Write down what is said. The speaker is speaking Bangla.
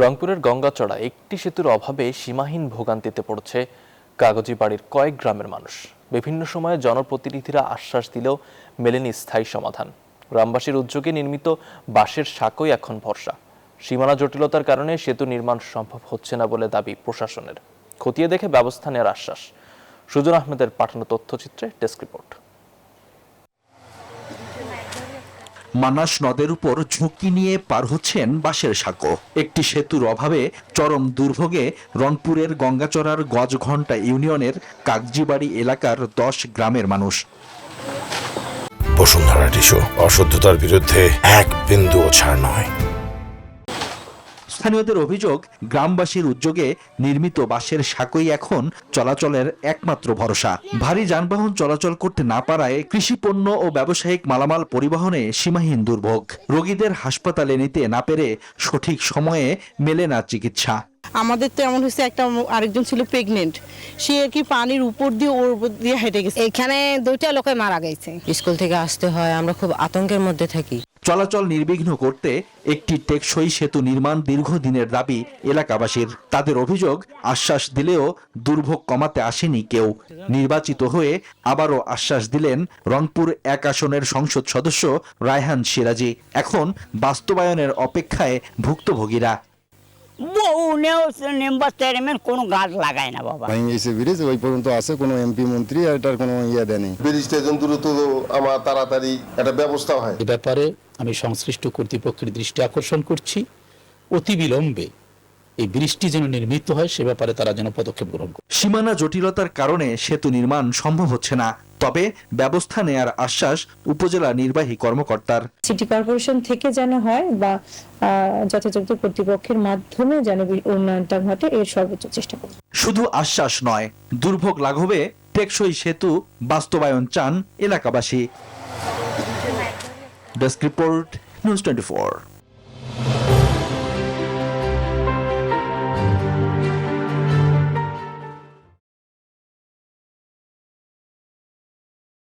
রংপুরের গঙ্গাচড়া একটি সেতুর অভাবে সীমাহীন ভোগান্তিতে পড়ছে কাগজিবাড়ির কয়েক গ্রামের মানুষ। বিভিন্ন সময়ে জনপ্রতিনিধিরা আশ্বাস দিলেও মেলেনি স্থায়ী সমাধান। গ্রামবাসীর উদ্যোগে নির্মিত বাঁশের সাঁকোই এখন ভরসা। সীমানা জটিলতার কারণে সেতু নির্মাণ সম্ভব হচ্ছে না বলে দাবি প্রশাসনের। খতিয়ে দেখে ব্যবস্থা নেওয়ার আশ্বাস। সুজন আহমেদের পাঠানো তথ্যচিত্রে ডেস্ক রিপোর্ট। মানাস নদের উপর ঝুঁকি নিয়ে পার হচ্ছেন বাঁশের সাঁকো। একটি সেতুর অভাবে চরম দুর্ভোগে রংপুরের গঙ্গাচড়ার গজঘণ্টা ইউনিয়নের কাগজিবাড়ি এলাকার 10 গ্রামের মানুষ। বসুন্ধরা টিস্যু অশুদ্ধতার বিরুদ্ধে এক বিন্দুও ছাড় নয়। স্থানীয়দের অভিযোগ, গ্রামবাসীর উদ্যোগে নির্মিত বাঁশের সাঁকোই এখন চলাচলের একমাত্র ভরসা। ভারী যানবাহন চলাচল করতে না পারায় কৃষিপণ্য ও ব্যবসায়িক মালামাল পরিবহনে সীমাহীন দুর্ভোগ। রোগীদের হাসপাতালে নিতে না পেরে সঠিক সময়ে মেলে না চিকিৎসা। আমাদের তো এমন হয়েছে, একটা আরেকজন ছিল প্রেগনেন্ট, সে আর কি পানির উপর দিয়ে ওর উপর দিয়ে হেঁটে গেছে। এখানে 2টা লোকে মারা গেছে। স্কুল থেকে আসতে হয়, আমরা খুব আতঙ্কের মধ্যে থাকি। চলাচল নির্বিঘ্ন করতে একটি টেকসই সেতু নির্মাণ দীর্ঘদিনের দাবি এলাকাবাসীর। তাদের অভিযোগ, আশ্বাস দিলেও দুর্ভোগ কমাতে আসেনি কেউ। নির্বাচিত হয়ে আবারও আশ্বাস দিলেন রংপুর 1 আসনের সংসদ সদস্য রায়হান সিরাজি। এখন বাস্তবায়নের অপেক্ষায় ভুক্তভোগীরা। কোনো গাছ লাগায় না বাবা। ব্রিজ ওই পর্যন্ত আছে, কোনো এমপি মন্ত্রী এটার কোনো দেয়নি। ব্রিজটা যেন দ্রুত আমার তাড়াতাড়ি একটা ব্যবস্থা হয়। এ ব্যাপারে আমি সংশ্লিষ্ট কর্তৃপক্ষের দৃষ্টি আকর্ষণ করছি, অতি বিলম্বে এই ব্রিজটি যেন নির্মিত হয় সে ব্যাপারে তারা যেন পদক্ষেপ গ্রহণ করে। সীমানা জটিলতার কারণে সেতু নির্মাণ সম্ভব হচ্ছে না, তবে ব্যবস্থা নেয়ার আশ্বাস উপজেলা নির্বাহী কর্মকর্তার। সিটি কর্পোরেশন থেকে যেন হয় বা যথাযথ কর্তৃপক্ষের মাধ্যমে যেন উন্নয়নটা ঘটে, এর সর্বোচ্চ চেষ্টা করব। শুধু আশ্বাস নয়, দুর্ভোগ লাঘবে টেকসই সেতু বাস্তবায়ন চান এলাকাবাসী। Desk report, news 24।